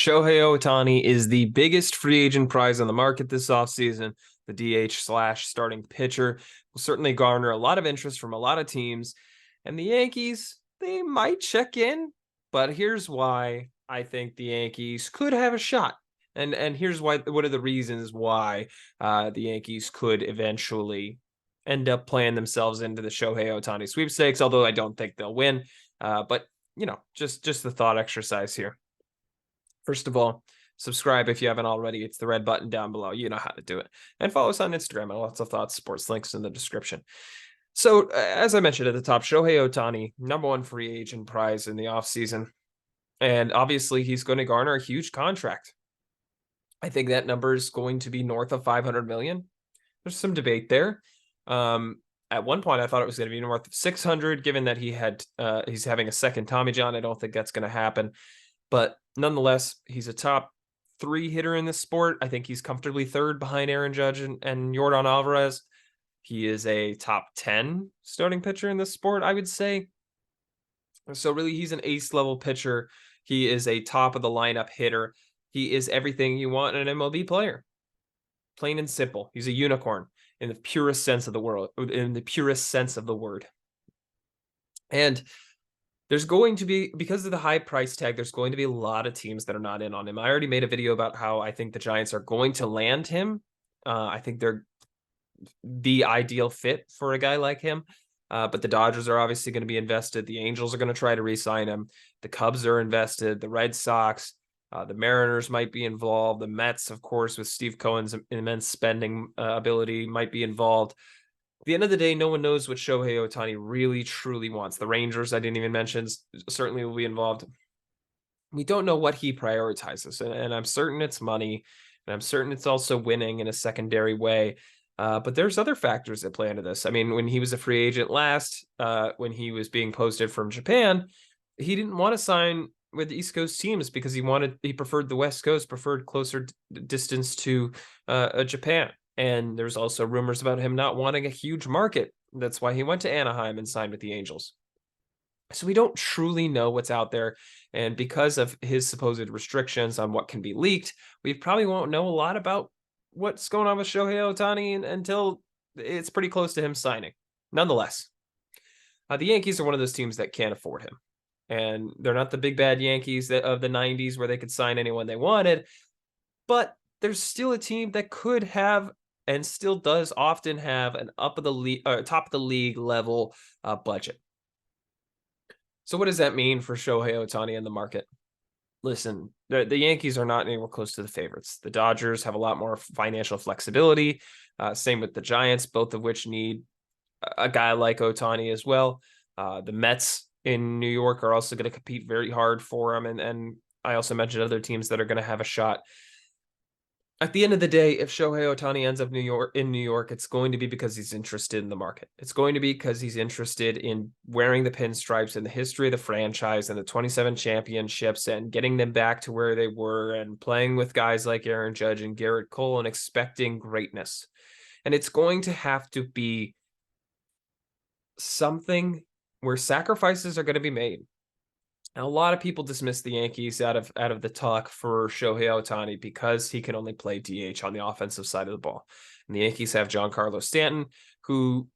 Shohei Ohtani is the biggest free agent prize on the market this offseason. The DH slash starting pitcher will certainly garner a lot of interest from a lot of teams. And the Yankees, they might check in, but here's why I think the Yankees could have a shot. And here's why. What are the reasons why the Yankees could eventually end up playing themselves into the Shohei Ohtani sweepstakes? Although I don't think they'll win, but just the thought exercise here. First of all, subscribe if you haven't already. It's the red button down below. You know how to do it. And follow us on Instagram at Lots of Thoughts Sports. Links in the description. So, as I mentioned at the top, Shohei Ohtani, #1 free agent prize in the offseason. And obviously, he's going to garner a huge contract. I think that number is going to be north of 500 million. There's some debate there. At one point, I thought it was going to be north of 600, given that he's having a second Tommy John. I don't think that's going to happen. But nonetheless, he's a top 3 hitter in this sport. I think he's comfortably third behind Aaron Judge and Yordan Alvarez. He is a top 10 starting pitcher in this sport, I would say. So really, he's an ace level pitcher. He is a top of the lineup hitter. He is everything you want in an MLB player. Plain and simple. He's a unicorn in the purest sense of the world, in the purest sense of the word. And there's going to be, because of the high price tag, there's going to be a lot of teams that are not in on him. I already made a video about how I think the Giants are going to land him. I think they're the ideal fit for a guy like him. But the Dodgers are obviously going to be invested. The Angels are going to try to re-sign him. The Cubs are invested. The Red Sox, the Mariners might be involved. The Mets, of course, with Steve Cohen's immense spending ability, might be involved. At the end of the day, no one knows what Shohei Ohtani really, truly wants. The Rangers, I didn't even mention, certainly will be involved. We don't know what he prioritizes, and I'm certain it's money, and I'm certain it's also winning in a secondary way. But there's other factors that play into this. I mean, when he was a free agent last, when he was being posted from Japan, he didn't want to sign with the East Coast teams because he preferred the West Coast, preferred closer distance to Japan. And there's also rumors about him not wanting a huge market. That's why he went to Anaheim and signed with the Angels. So we don't truly know what's out there. And because of his supposed restrictions on what can be leaked, we probably won't know a lot about what's going on with Shohei Ohtani until it's pretty close to him signing. Nonetheless, the Yankees are one of those teams that can't afford him. And they're not the big bad Yankees of the 90s where they could sign anyone they wanted. But there's still a team that could have and still does often have an top of the league level budget. So what does that mean for Shohei Ohtani in the market? Listen, the Yankees are not anywhere close to the favorites. The Dodgers have a lot more financial flexibility. Same with the Giants, both of which need a guy like Ohtani as well. The Mets in New York are also going to compete very hard for him. And I also mentioned other teams that are going to have a shot. At the end of the day, if Shohei Ohtani ends up in New York, it's going to be because he's interested in the market. It's going to be because he's interested in wearing the pinstripes and the history of the franchise and the 27 championships and getting them back to where they were and playing with guys like Aaron Judge and Garrett Cole and expecting greatness. And it's going to have to be something where sacrifices are going to be made. Now, a lot of people dismiss the Yankees out of the talk for Shohei Ohtani because he can only play DH on the offensive side of the ball. And the Yankees have Giancarlo Stanton, who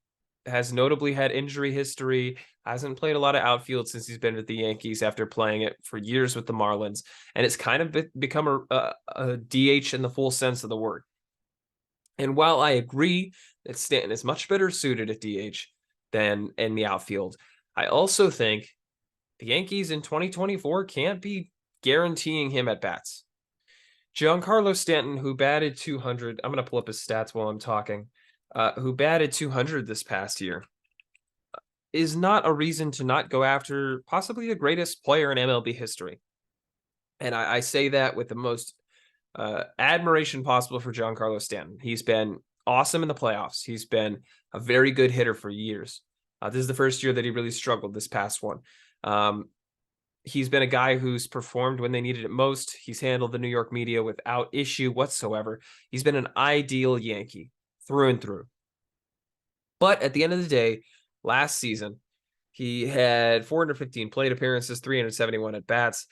has notably had injury history, hasn't played a lot of outfield since he's been with the Yankees after playing it for years with the Marlins. And it's kind of become a DH in the full sense of the word. And while I agree that Stanton is much better suited at DH than in the outfield, I also think the Yankees in 2024 can't be guaranteeing him at bats. Giancarlo Stanton, who batted 200, I'm going to pull up his stats while I'm talking, who batted 200 this past year, is not a reason to not go after possibly the greatest player in MLB history. And I say that with the most admiration possible for Giancarlo Stanton. He's been awesome in the playoffs. He's been a very good hitter for years. This is the first year that he really struggled, this past one. He's been a guy who's performed when they needed it most. He's handled the New York media without issue whatsoever. He's been an ideal Yankee through and through. But at the end of the day, last season, he had 415 plate appearances, 371 at bats.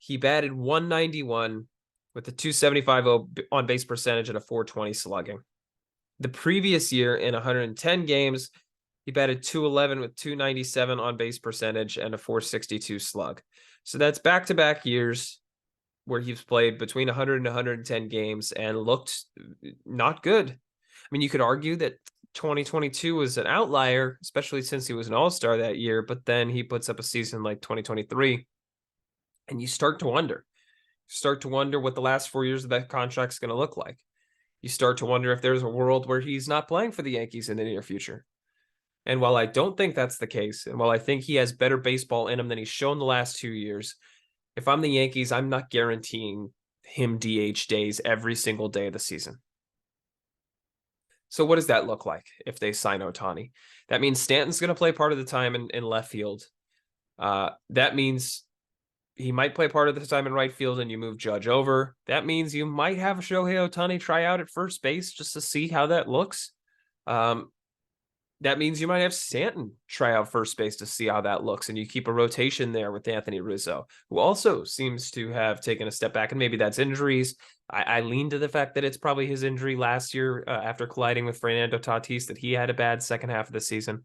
he batted 191 with a 275 on base percentage and a 420 slugging. The previous year, in 110 games, he batted 211 with 297 on base percentage and a 462 slug. So that's back-to-back years where he's played between 100 and 110 games and looked not good. I mean, you could argue that 2022 was an outlier, especially since he was an all-star that year, but then he puts up a season like 2023, and you start to wonder. What the last 4 years of that contract's going to look like. You start to wonder if there's a world where he's not playing for the Yankees in the near future. And while I don't think that's the case, and while I think he has better baseball in him than he's shown the last 2 years, if I'm the Yankees, I'm not guaranteeing him DH days every single day of the season. So what does that look like if they sign Ohtani? That means Stanton's going to play part of the time in left field. That means he might play part of the time in right field and you move Judge over. That means you might have Shohei Ohtani try out at first base just to see how that looks. That means you might have Stanton try out first base to see how that looks, and you keep a rotation there with Anthony Rizzo, who also seems to have taken a step back, and maybe that's injuries. I lean to the fact that it's probably his injury last year after colliding with Fernando Tatis, that he had a bad second half of the season.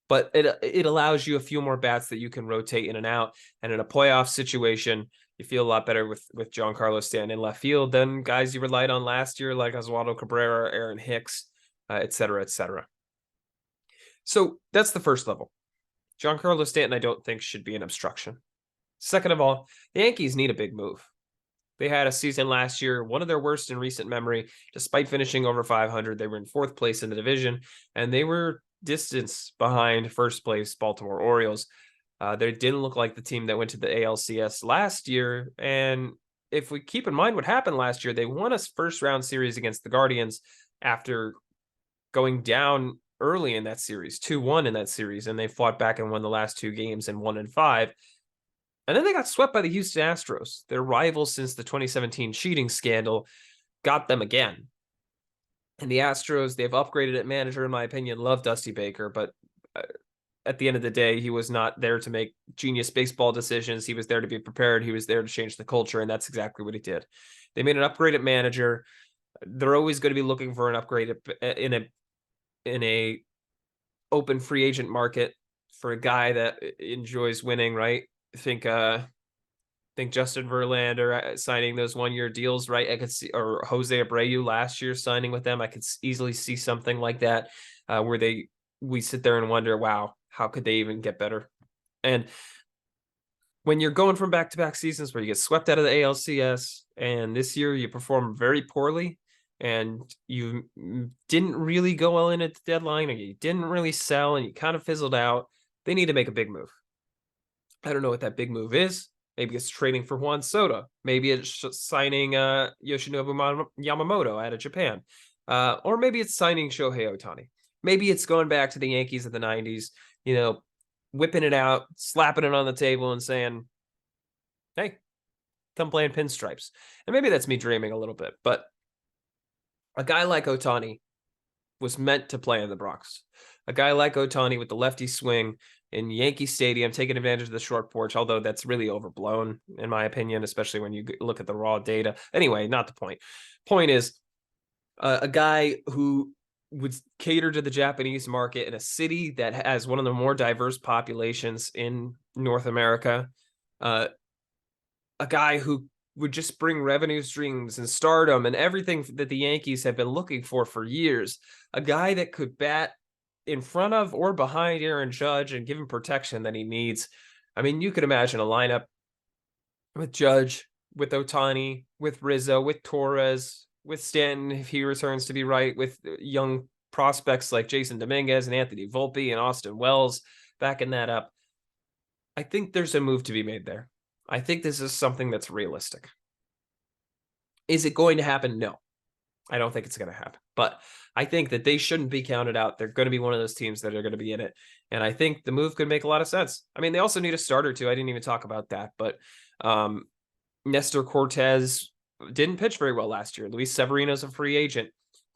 But it allows you a few more bats that you can rotate in and out, and in a playoff situation, you feel a lot better with Giancarlo Stanton in left field than guys you relied on last year like Oswaldo Cabrera, Aaron Hicks, et cetera, et cetera. So that's the first level. Giancarlo Stanton, I don't think, should be an obstruction. Second of all, the Yankees need a big move. They had a season last year, one of their worst in recent memory. Despite finishing over 500, they were in fourth place in the division, and they were distance behind first place Baltimore Orioles. They didn't look like the team that went to the ALCS last year. And if we keep in mind what happened last year, they won a first-round series against the Guardians after going down early in that series, 2-1 in that series, and they fought back and won the last two games in 1-5. And then they got swept by the Houston Astros. Their rivals since the 2017 cheating scandal got them again. And the Astros, they've upgraded at manager, in my opinion. Love Dusty Baker, but at the end of the day, he was not there to make genius baseball decisions. He was there to be prepared. He was there to change the culture, and that's exactly what he did. They made an upgrade at manager. They're always going to be looking for an upgrade in a open free agent market for a guy that enjoys winning, right? Think Justin Verlander signing those 1-year deals, right? I could see, or Jose Abreu last year signing with them. I could easily see something like that where we sit there and wonder, wow, how could they even get better? And when you're going from back-to-back seasons where you get swept out of the ALCS, and this year you perform very poorly, and you didn't really go all in at the deadline, or you didn't really sell, and you kind of fizzled out, they need to make a big move. I don't know what that big move is. Maybe it's trading for Juan Soto. Maybe it's signing Yoshinobu Yamamoto out of Japan. Or maybe it's signing Shohei Ohtani. Maybe it's going back to the Yankees of the 90s, whipping it out, slapping it on the table and saying, hey, come play in pinstripes. And maybe that's me dreaming a little bit, but a guy like Ohtani was meant to play in the Bronx. A guy like Ohtani with the lefty swing in Yankee Stadium, taking advantage of the short porch, although that's really overblown, in my opinion, especially when you look at the raw data. Anyway, not the point. Point is, a guy who would cater to the Japanese market in a city that has one of the more diverse populations in North America. A guy who would just bring revenue streams and stardom and everything that the Yankees have been looking for years. A guy that could bat in front of or behind Aaron Judge and give him protection that he needs. I mean, you could imagine a lineup with Judge, with Ohtani, with Rizzo, with Torres, with Stanton, if he returns to be right, with young prospects like Jason Dominguez and Anthony Volpe and Austin Wells backing that up. I think there's a move to be made there. I think this is something that's realistic. Is it going to happen? No, I don't think it's going to happen. But I think that they shouldn't be counted out. They're going to be one of those teams that are going to be in it. And I think the move could make a lot of sense. I mean, they also need a starter too. I didn't even talk about that. But Nestor Cortez didn't pitch very well last year. Luis Severino's a free agent.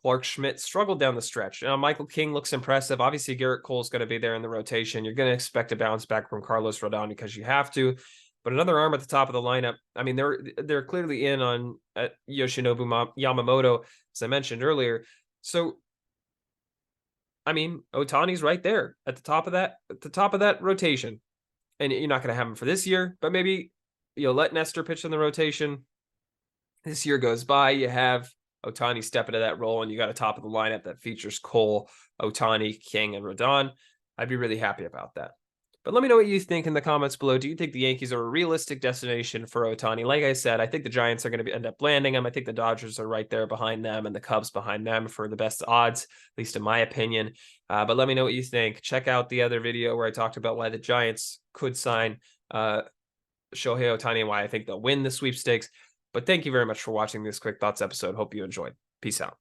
Clark Schmidt struggled down the stretch. Michael King looks impressive. Obviously, Garrett Cole's going to be there in the rotation. You're going to expect a bounce back from Carlos Rodon because you have to. But another arm at the top of the lineup. I mean, they're clearly in on Yoshinobu Yamamoto, as I mentioned earlier. So I mean, Otani's right there at the top of that rotation. And you're not going to have him for this year, but maybe you'll let Nestor pitch in the rotation. This year goes by, you have Ohtani step into that role, and you got a top of the lineup that features Cole, Ohtani, King, and Rodon. I'd be really happy about that. But let me know what you think in the comments below. Do you think the Yankees are a realistic destination for Ohtani? Like I said, I think the Giants are going to end up landing him. I think the Dodgers are right there behind them, and the Cubs behind them for the best odds, at least in my opinion. But let me know what you think. Check out the other video where I talked about why the Giants could sign Shohei Ohtani and why I think they'll win the sweepstakes. But thank you very much for watching this Quick Thoughts episode. Hope you enjoyed. Peace out.